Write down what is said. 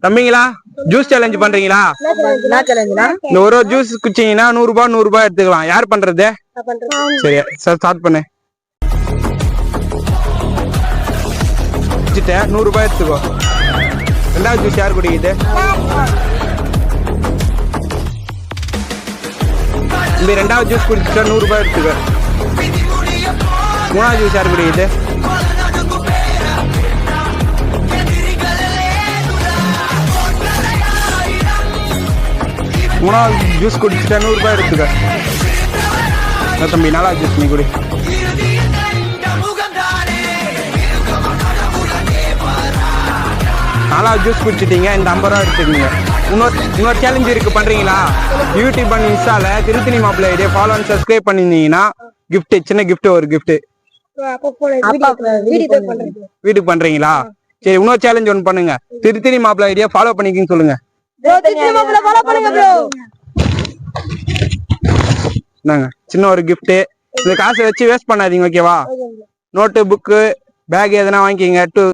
தம்பிங்களா juice challenge பண்றீங்களா? இந்த ஒரு ஜூஸ் குடிச்சீங்கன்னா 100 ரூபாய் எடுத்துக்கலாம். யார் பண்றது? சரி ஸ்டார்ட் பண்ணு. 100 ரூபாய் எடுத்துக்கோ. ரெண்டாவது ஜூஸ் யார் குடிக்குது? இந்த ரெண்டாவது ஜூஸ் குடிச்சுட்டா 100 ரூபாய் எடுத்துக்கோ. மூணாவது ஜூஸ் யார் குடிக்குது? மூணாவது ஜூஸ் குடிச்சுட்டா 100 ரூபாய் எடுத்துக்க. தம்பி நாலாவது ஜூஸ் நீ குடி. நாலாவது ஜூஸ் குடிச்சிட்டீங்க. இந்த 50 ரூபா எடுத்துக்கீங்க. இன்னொரு சேலஞ்ச் இருக்கு, பண்றீங்களா? யூடியூப் அண்ட் இன்ஸ்டால திருத்தணி மாப்பிள்ளை ஐடியா ஃபாலோ அண்ட் சப்ஸ்கிரைப் பண்ணிருந்தீங்கன்னா கிஃப்ட், சின்ன கிஃப்ட், ஒரு கிஃப்ட் வீட்டுக்கு பண்றீங்களா? சரி, இன்னொரு சேலஞ்ச் ஒன்று பண்ணுங்க. திருத்தணி மாப்பிள்ளை ஐடியா ஃபாலோ பண்ணிக்கின்னு சொல்லுங்க. சின்ன ஒரு கிஃப்ட். இந்த காசை வச்சு வேஸ்ட் பண்ணாதீங்க, ஓகேவா? நோட்டு, புக்கு, பேக் எதனா வாங்கிக்கிங்க.